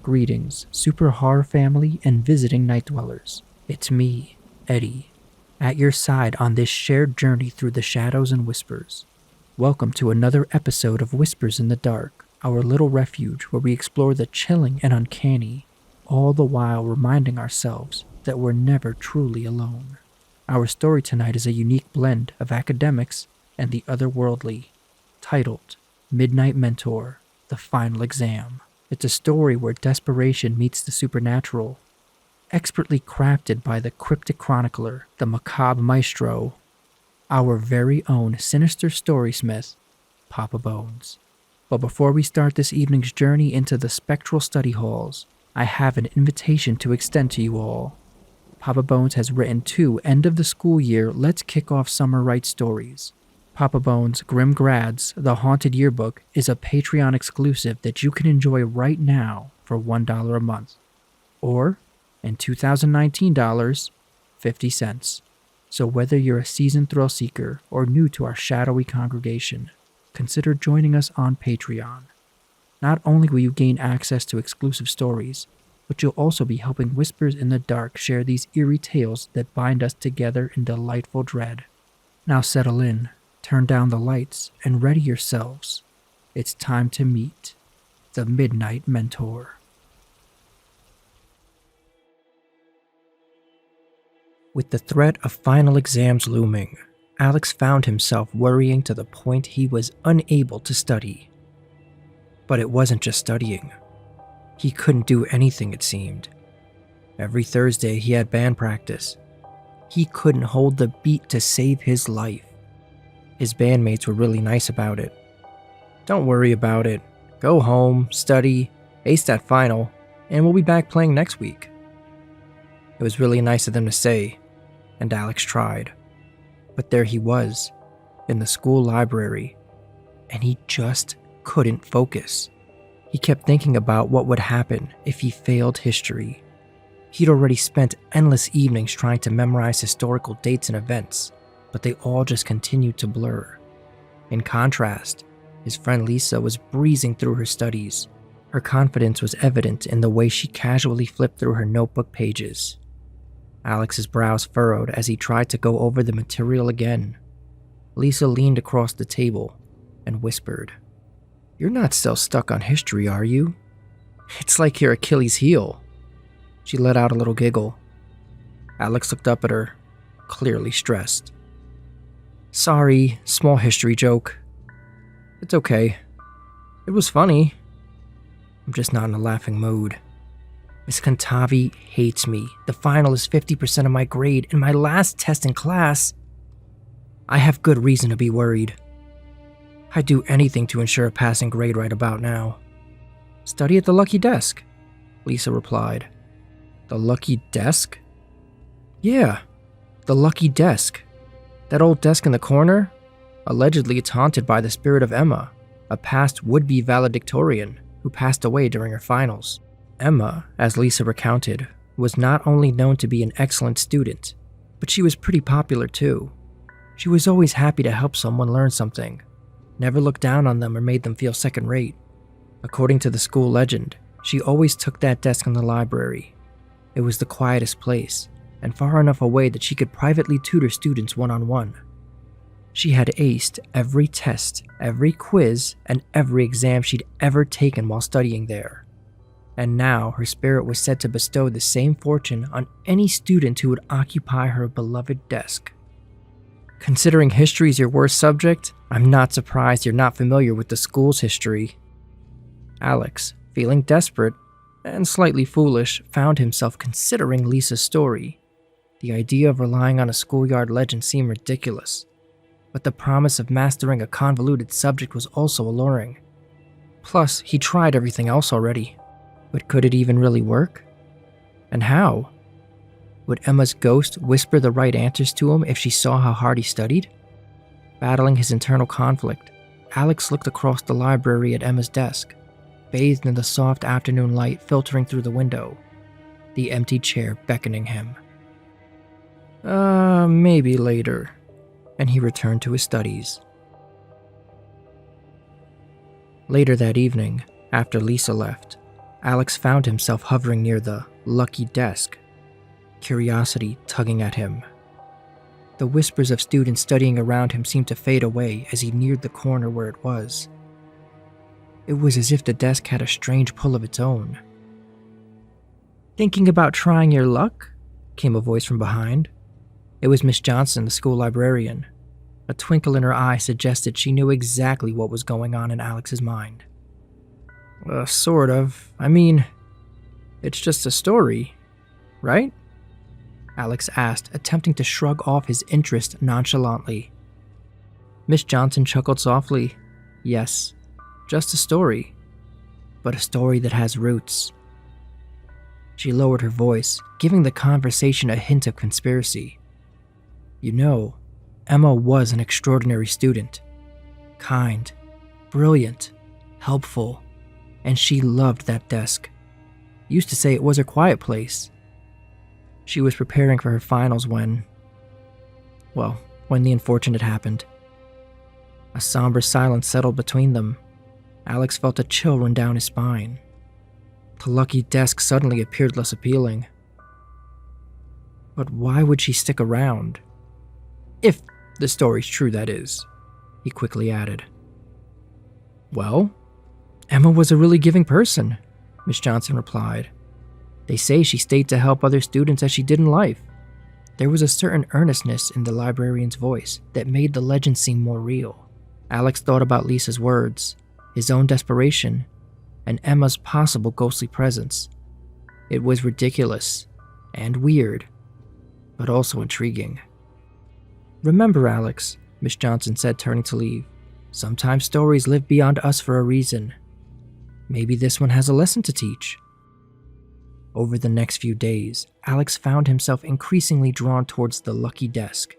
Greetings, super horror family and visiting night dwellers. It's me, Eddie, at your side on this shared journey through the shadows and whispers. Welcome to another episode of Whispers in the Dark, our little refuge where we explore the chilling and uncanny, all the while reminding ourselves that we're never truly alone. Our story tonight is a unique blend of academics and the otherworldly, titled Midnight Mentor, The Final Exam. It's a story where desperation meets the supernatural, expertly crafted by the cryptic chronicler, the macabre maestro, our very own sinister storysmith, Papa Bones. But before we start this evening's journey into the spectral study halls, I have an invitation to extend to you all. Papa Bones has written 2 end-of-the-school-year Let's Kick Off Summer Right stories. Papa Bones' Grim Grads, The Haunted Yearbook, is a Patreon exclusive that you can enjoy right now for $1 a month. Or, in 2019 dollars, 50 cents. So whether you're a seasoned thrill seeker or new to our shadowy congregation, consider joining us on Patreon. Not only will you gain access to exclusive stories, but you'll also be helping Whispers in the Dark share these eerie tales that bind us together in delightful dread. Now settle in, turn down the lights, and ready yourselves. It's time to meet the Midnight Mentor. With the threat of final exams looming, Alex found himself worrying to the point he was unable to study. But it wasn't just studying. He couldn't do anything, it seemed. Every Thursday he had band practice. He couldn't hold the beat to save his life. His bandmates were really nice about it. Don't worry about it. Go home, study, ace that final, and we'll be back playing next week. It was really nice of them to say, and Alex tried. But there he was, in the school library, and he just couldn't focus. He kept thinking about what would happen if he failed history. He'd already spent endless evenings trying to memorize historical dates and events, but they all just continued to blur. In contrast, his friend Lisa was breezing through her studies. Her confidence was evident in the way she casually flipped through her notebook pages. Alex's brows furrowed as he tried to go over the material again. Lisa leaned across the table and whispered, "You're not still stuck on history, are you? It's like your Achilles heel." She let out a little giggle. Alex looked up at her, clearly stressed. "Sorry, small history joke. It's okay. It was funny. I'm just not in a laughing mood. Miss Cantavi hates me. The final is 50% of my grade, and my last test in class. I have good reason to be worried. I'd do anything to ensure a passing grade right about now." "Study at the lucky desk," Lisa replied. "The lucky desk?" "Yeah, the lucky desk. That old desk in the corner? Allegedly it's haunted by the spirit of Emma, a past would-be valedictorian who passed away during her finals. Emma, as Lisa recounted, was not only known to be an excellent student, but she was pretty popular too. She was always happy to help someone learn something, never looked down on them or made them feel second-rate. According to the school legend, she always took that desk in the library. It was the quietest place, and far enough away that she could privately tutor students one-on-one. She had aced every test, every quiz, and every exam she'd ever taken while studying there. And now her spirit was said to bestow the same fortune on any student who would occupy her beloved desk. Considering history is your worst subject, I'm not surprised you're not familiar with the school's history. Alex, feeling desperate and slightly foolish, found himself considering Lisa's story. The idea of relying on a schoolyard legend seemed ridiculous, but the promise of mastering a convoluted subject was also alluring. Plus, he tried everything else already. But could it even really work? And how? Would Emma's ghost whisper the right answers to him if she saw how hard he studied? Battling his internal conflict, Alex looked across the library at Emma's desk, bathed in the soft afternoon light filtering through the window, the empty chair beckoning him. Maybe later," and he returned to his studies. Later that evening, after Lisa left, Alex found himself hovering near the lucky desk, curiosity tugging at him. The whispers of students studying around him seemed to fade away as he neared the corner where it was. It was as if the desk had a strange pull of its own. "Thinking about trying your luck?" came a voice from behind. It was Miss Johnson, the school librarian. A twinkle in her eye suggested she knew exactly what was going on in Alex's mind. Sort of. I mean, it's just a story, right?" Alex asked, attempting to shrug off his interest nonchalantly. Miss Johnson chuckled softly. "Yes, just a story, but a story that has roots." She lowered her voice, giving the conversation a hint of conspiracy. "You know, Emma was an extraordinary student. Kind, brilliant, helpful, and she loved that desk. Used to say it was her quiet place. She was preparing for her finals when the unfortunate happened." A somber silence settled between them. Alex felt a chill run down his spine. The lucky desk suddenly appeared less appealing. But why would she stick around? If the story's true, that is, he quickly added. "Well, Emma was a really giving person," Miss Johnson replied. "They say she stayed to help other students as she did in life." There was a certain earnestness in the librarian's voice that made the legend seem more real. Alex thought about Lisa's words, his own desperation, and Emma's possible ghostly presence. It was ridiculous and weird, but also intriguing. "Remember, Alex," Miss Johnson said, turning to leave, "sometimes stories live beyond us for a reason. Maybe this one has a lesson to teach." Over the next few days, Alex found himself increasingly drawn towards the lucky desk.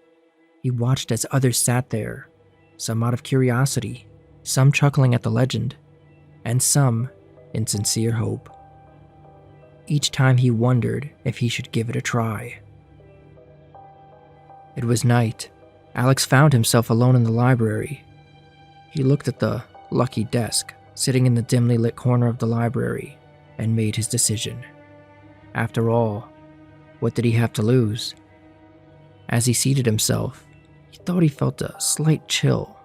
He watched as others sat there, some out of curiosity, some chuckling at the legend, and some in sincere hope. Each time he wondered if he should give it a try. It was night. Alex found himself alone in the library. He looked at the lucky desk sitting in the dimly lit corner of the library and made his decision. After all, what did he have to lose? As he seated himself, he thought he felt a slight chill,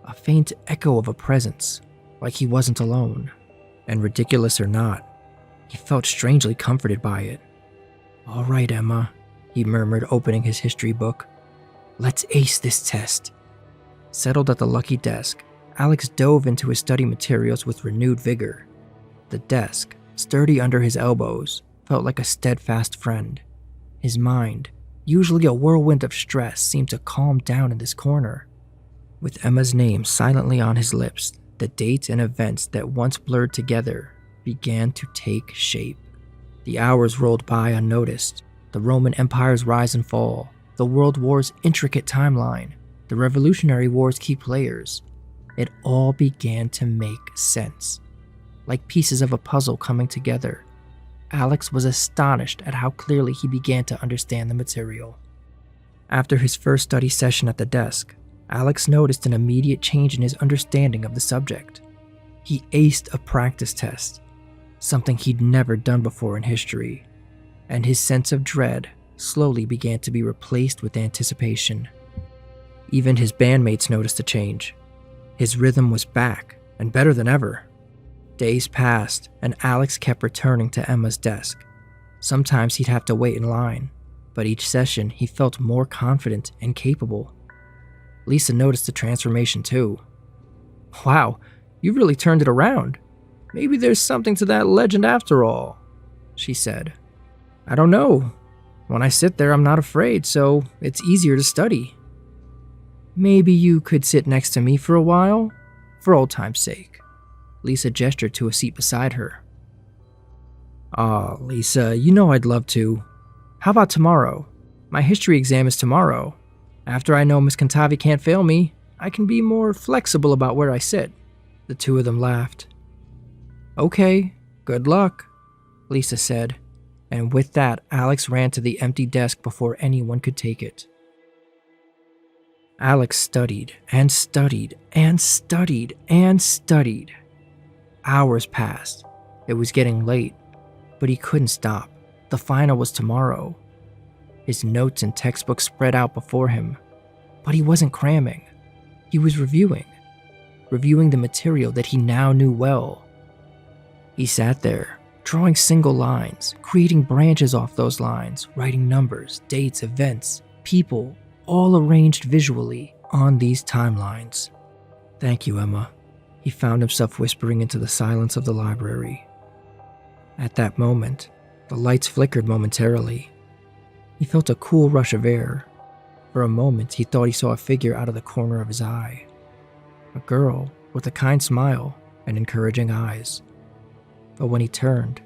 a faint echo of a presence, like he wasn't alone. And ridiculous or not, he felt strangely comforted by it. "All right, Emma," he murmured, opening his history book. "Let's ace this test." Settled at the lucky desk, Alex dove into his study materials with renewed vigor. The desk, sturdy under his elbows, felt like a steadfast friend. His mind, usually a whirlwind of stress, seemed to calm down in this corner. With Emma's name silently on his lips, the dates and events that once blurred together began to take shape. The hours rolled by unnoticed. The Roman Empire's rise and fall, the World War's intricate timeline, the Revolutionary War's key players. It all began to make sense. Like pieces of a puzzle coming together, Alex was astonished at how clearly he began to understand the material. After his first study session at the desk, Alex noticed an immediate change in his understanding of the subject. He aced a practice test, something he'd never done before in history, and his sense of dread slowly began to be replaced with anticipation. Even his bandmates noticed a change. His rhythm was back, and better than ever. Days passed, and Alex kept returning to Emma's desk. Sometimes he'd have to wait in line, but each session he felt more confident and capable. Lisa noticed the transformation too. "Wow, you really turned it around. Maybe there's something to that legend after all," she said. "I don't know. When I sit there, I'm not afraid, so it's easier to study." "Maybe you could sit next to me for a while, for old time's sake." Lisa gestured to a seat beside her. "Aw, Lisa, you know I'd love to. How about tomorrow? My history exam is tomorrow. After I know Miss Cantavi can't fail me, I can be more flexible about where I sit." The two of them laughed. "Okay, good luck," Lisa said, and with that, Alex ran to the empty desk before anyone could take it. Alex studied and studied and studied and studied. Hours passed, It was getting late, but he couldn't stop. The final was tomorrow. His notes and textbooks spread out before him, but he wasn't cramming. He was reviewing the material that he now knew well. He sat there, drawing single lines, creating branches off those lines, writing numbers, dates, events, people, all arranged visually on these timelines. "Thank you, Emma," he found himself whispering into the silence of the library. At that moment, the lights flickered momentarily. He felt a cool rush of air. For a moment, he thought he saw a figure out of the corner of his eye. A girl with a kind smile and encouraging eyes. But when he turned,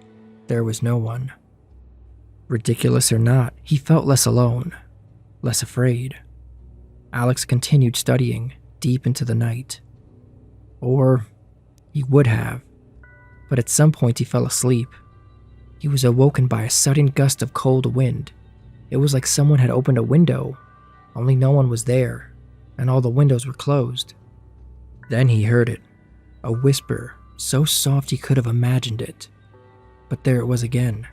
there was no one. Ridiculous or not, he felt less alone, less afraid. Alex continued studying deep into the night. Or he would have, but at some point he fell asleep. He was awoken by a sudden gust of cold wind. It was like someone had opened a window, only no one was there, and all the windows were closed. Then he heard it, a whisper so soft he could have imagined it. But there it was again,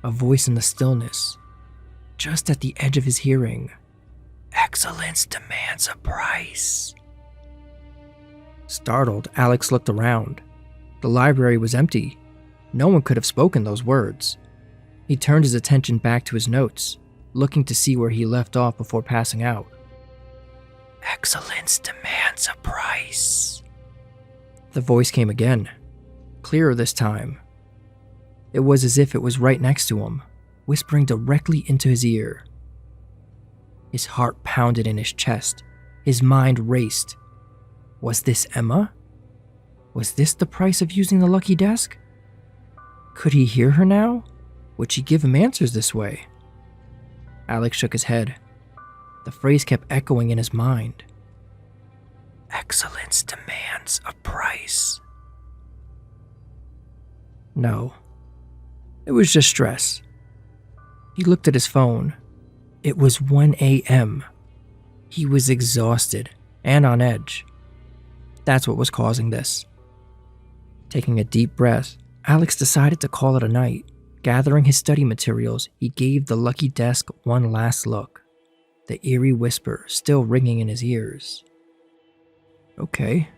a voice in the stillness, just at the edge of his hearing. "Excellence demands a price." Startled, Alex looked around. The library was empty. No one could have spoken those words. He turned his attention back to his notes, looking to see where he left off before passing out. "Excellence demands a price." The voice came again, clearer this time. It was as if it was right next to him, whispering directly into his ear. His heart pounded in his chest. His mind raced. Was this Emma? Was this the price of using the lucky desk? Could he hear her now? Would she give him answers this way? Alex shook his head. The phrase kept echoing in his mind. "Excellence demands a price." No. It was just stress. He looked at his phone. It was 1 a.m. He was exhausted and on edge. That's what was causing this. Taking a deep breath, Alex decided to call it a night. Gathering his study materials, he gave the lucky desk one last look, the eerie whisper still ringing in his ears. Okay.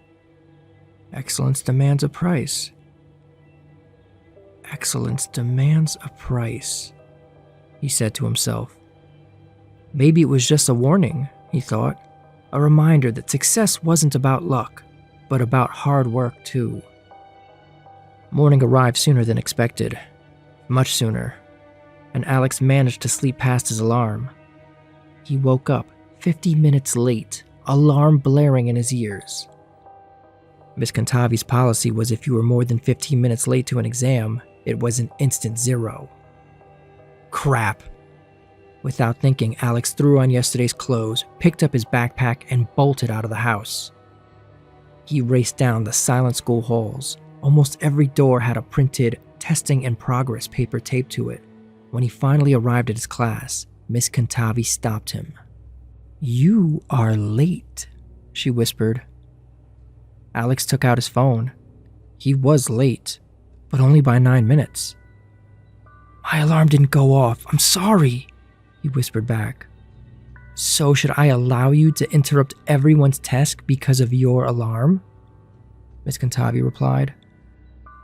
Excellence demands a price. Excellence demands a price, he said to himself. Maybe it was just a warning, he thought, a reminder that success wasn't about luck, but about hard work too. Morning arrived sooner than expected, much sooner, and Alex managed to sleep past his alarm. He woke up 50 minutes late, alarm blaring in his ears. Miss Cantavi's policy was if you were more than 15 minutes late to an exam, it was an instant 0. Crap. Without thinking, Alex threw on yesterday's clothes, picked up his backpack, and bolted out of the house. He raced down the silent school halls. Almost every door had a printed "Testing in Progress" paper taped to it. When he finally arrived at his class, Miss Cantavi stopped him. "You are late," she whispered. Alex took out his phone. He was late, but only by 9 minutes. "My alarm didn't go off. I'm sorry," he whispered back. "So should I allow you to interrupt everyone's test because of your alarm?" Miss Cantavi replied.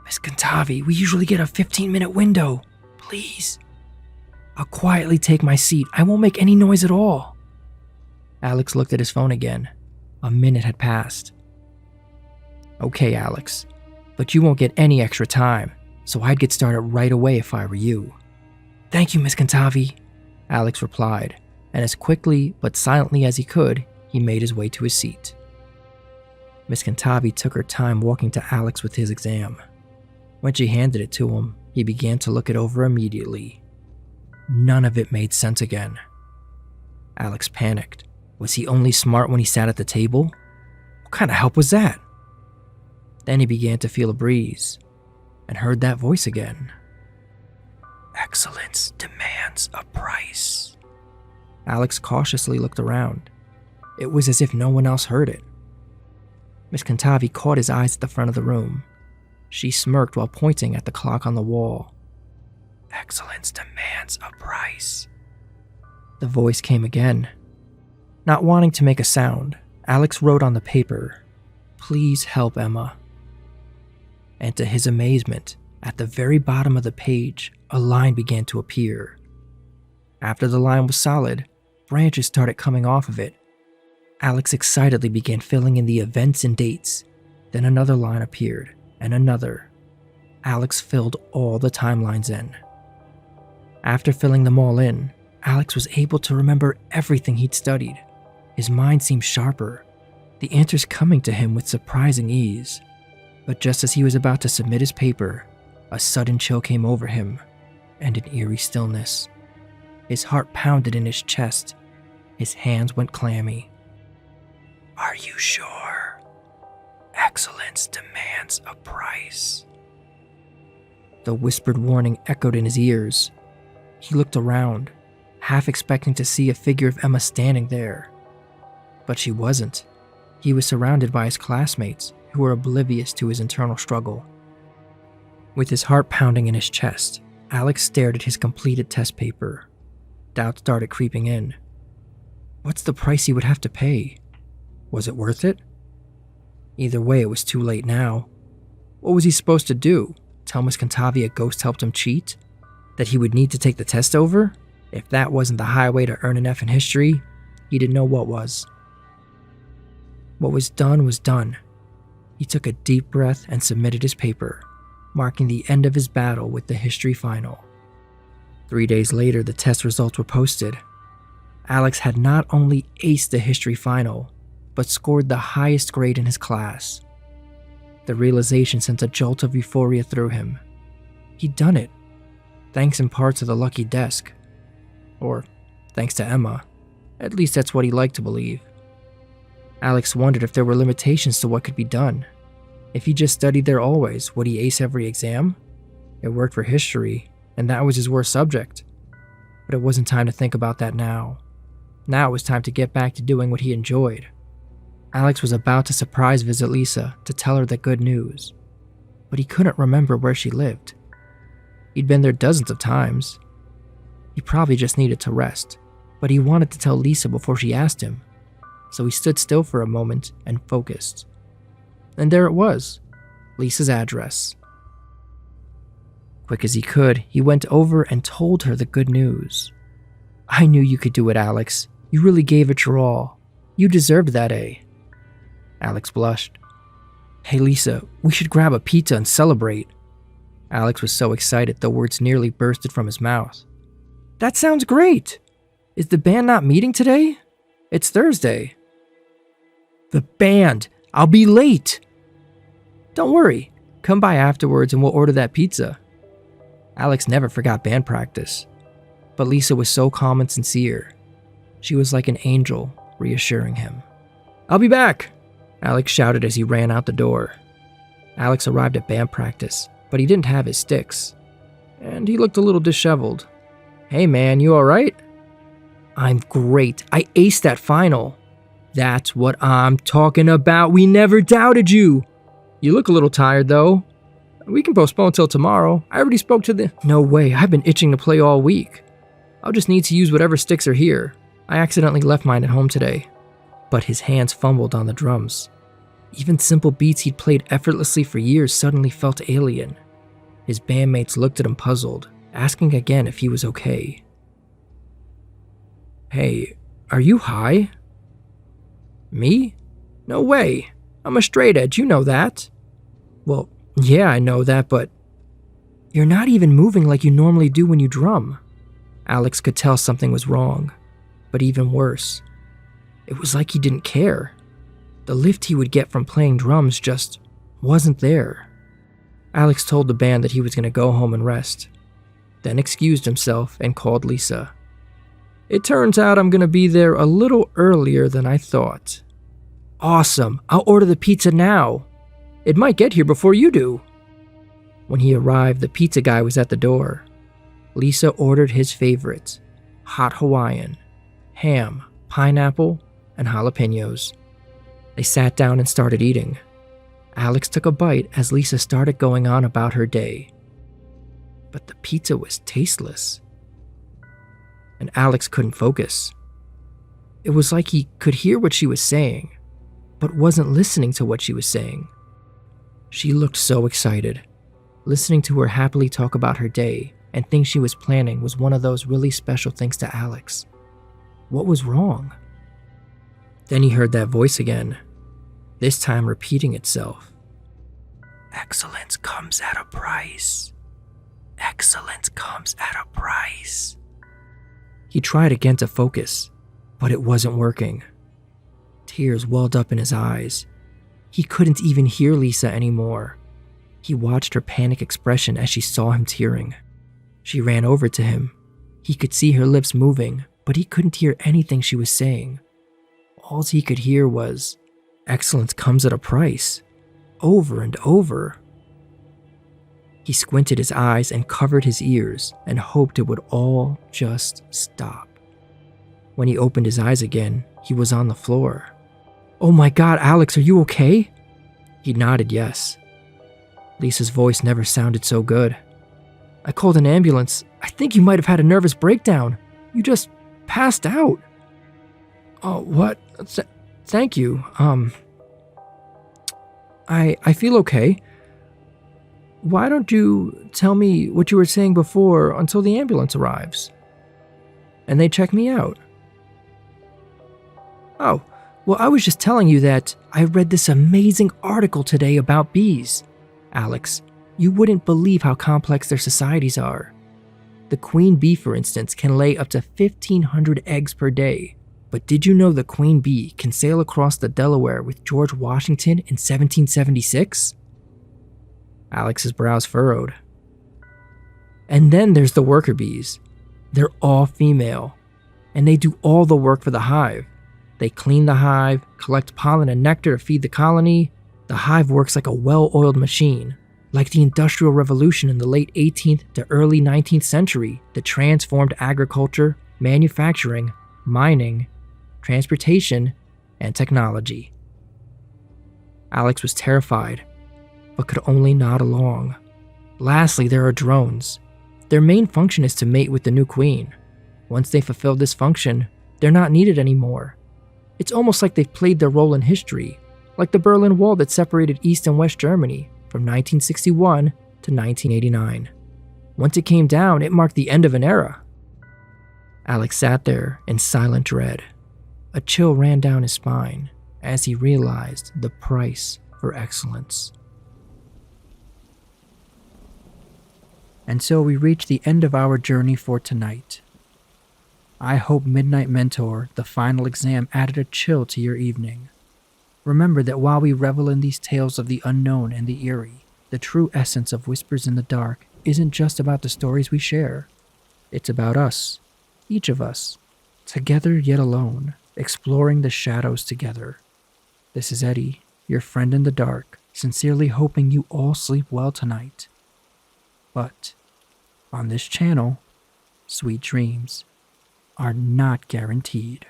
"Miss Cantavi, we usually get a 15-minute window. Please." "I'll quietly take my seat. I won't make any noise at all." Alex looked at his phone again. A minute had passed. "Okay, Alex, but you won't get any extra time, so I'd get started right away if I were you." "Thank you, Miss Cantavi," Alex replied, and as quickly but silently as he could, he made his way to his seat. Miss Cantavi took her time walking to Alex with his exam. When she handed it to him, he began to look it over immediately. None of it made sense again. Alex panicked. Was he only smart when he sat at the table? What kind of help was that? Then he began to feel a breeze and heard that voice again. "Excellence demands a price." Alex cautiously looked around. It was as if no one else heard it. Miss Cantavi caught his eyes at the front of the room. She smirked while pointing at the clock on the wall. "Excellence demands a price." The voice came again. Not wanting to make a sound, Alex wrote on the paper, "Please help Emma." And to his amazement, at the very bottom of the page, a line began to appear. After the line was solid, branches started coming off of it. Alex excitedly began filling in the events and dates. Then another line appeared, and another. Alex filled all the timelines in. After filling them all in, Alex was able to remember everything he'd studied. His mind seemed sharper, the answers coming to him with surprising ease. But just as he was about to submit his paper, a sudden chill came over him, and an eerie stillness. His heart pounded in his chest. His hands went clammy. "Are you sure? Excellence demands a price." The whispered warning echoed in his ears. He looked around, half expecting to see a figure of Emma standing there. But she wasn't. He was surrounded by his classmates, who were oblivious to his internal struggle. With his heart pounding in his chest, Alex stared at his completed test paper. Doubt started creeping in. What's the price he would have to pay? Was it worth it? Either way, it was too late now. What was he supposed to do? Tell Miss Cantavi a ghost helped him cheat? That he would need to take the test over? If that wasn't the highway to earn an F in history, he didn't know what was. What was done was done. He took a deep breath and submitted his paper, marking the end of his battle with the history final. 3 days later, the test results were posted. Alex had not only aced the history final, but scored the highest grade in his class. The realization sent a jolt of euphoria through him. He'd done it, thanks in part to the lucky desk. Or thanks to Emma. At least that's what he liked to believe. Alex wondered if there were limitations to what could be done. If he just studied there always, would he ace every exam? It worked for history, and that was his worst subject. But it wasn't time to think about that now. Now it was time to get back to doing what he enjoyed. Alex was about to surprise visit Lisa to tell her the good news, but he couldn't remember where she lived. He'd been there dozens of times. He probably just needed to rest, but he wanted to tell Lisa before she asked him. So he stood still for a moment and focused. And there it was, Lisa's address. Quick as he could, he went over and told her the good news. "I knew you could do it, Alex. You really gave it your all. You deserved that A." Alex blushed. "Hey Lisa, we should grab a pizza and celebrate." Alex was so excited the words nearly bursted from his mouth. "That sounds great! Is the band not meeting today? It's Thursday." "The band! I'll be late!" "Don't worry, come by afterwards and we'll order that pizza." Alex never forgot band practice, but Lisa was so calm and sincere. She was like an angel, reassuring him. "I'll be back!" Alex shouted as he ran out the door. Alex arrived at band practice, but he didn't have his sticks, and he looked a little disheveled. "Hey man, you alright?" "I'm great. I aced that final." "That's what I'm talking about. We never doubted you." "You look a little tired though. We can postpone till tomorrow. I already spoke to the..." "No way. I've been itching to play all week. I'll just need to use whatever sticks are here. I accidentally left mine at home today." But his hands fumbled on the drums. Even simple beats he'd played effortlessly for years suddenly felt alien. His bandmates looked at him puzzled, asking again if he was okay. "Hey, are you high?" "Me? No way. I'm a straight edge, you know that." "Well, yeah, I know that, but..." "You're not even moving like you normally do when you drum." Alex could tell something was wrong, but even worse, it was like he didn't care. The lift he would get from playing drums just wasn't there. Alex told the band that he was going to go home and rest, then excused himself and called Lisa. "It turns out I'm going to be there a little earlier than I thought." "Awesome, I'll order the pizza now. It might get here before you do." When he arrived, the pizza guy was at the door. Lisa ordered his favorite, hot Hawaiian, ham, pineapple, and jalapenos. They sat down and started eating. Alex took a bite as Lisa started going on about her day. But the pizza was tasteless. And Alex couldn't focus. It was like he could hear what she was saying, but wasn't listening to what she was saying. She looked so excited. Listening to her happily talk about her day and things she was planning was one of those really special things to Alex. What was wrong? Then he heard that voice again, this time repeating itself. Excellence comes at a price. Excellence comes at a price. He tried again to focus, but it wasn't working. Tears welled up in his eyes. He couldn't even hear Lisa anymore. He watched her panic expression as she saw him tearing. She ran over to him. He could see her lips moving, but he couldn't hear anything she was saying. All he could hear was, excellence comes at a price, over and over. He squinted his eyes and covered his ears and hoped it would all just stop. When he opened his eyes again, he was on the floor. Oh my God, Alex, are you okay? He nodded yes. Lisa's voice never sounded so good. I called an ambulance. I think you might have had a nervous breakdown. You just passed out. Oh, what? Thank you. I feel okay. Why don't you tell me what you were saying before until the ambulance arrives? And they check me out. Oh, well, I was just telling you that I read this amazing article today about bees. Alex, you wouldn't believe how complex their societies are. The queen bee, for instance, can lay up to 1,500 eggs per day. But did you know the queen bee can sail across the Delaware with George Washington in 1776? Alex's brows furrowed. And then there's the worker bees. They're all female, and they do all the work for the hive. They clean the hive, collect pollen and nectar to feed the colony. The hive works like a well-oiled machine, like the Industrial Revolution in the late 18th to early 19th century that transformed agriculture, manufacturing, mining, transportation, and technology. Alex was terrified, but could only nod along. Lastly, there are drones. Their main function is to mate with the new queen. Once they fulfill this function, they're not needed anymore. It's almost like they've played their role in history, like the Berlin Wall that separated East and West Germany from 1961 to 1989. Once it came down, it marked the end of an era. Alex sat there in silent dread. A chill ran down his spine as he realized the price for excellence. And so we reach the end of our journey for tonight. I hope Midnight Mentor, the final exam, added a chill to your evening. Remember that while we revel in these tales of the unknown and the eerie, the true essence of Whispers in the Dark isn't just about the stories we share. It's about us, each of us, together yet alone, exploring the shadows together. This is Eddie, your friend in the dark, sincerely hoping you all sleep well tonight. But on this channel, sweet dreams are not guaranteed.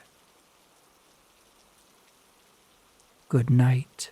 Good night.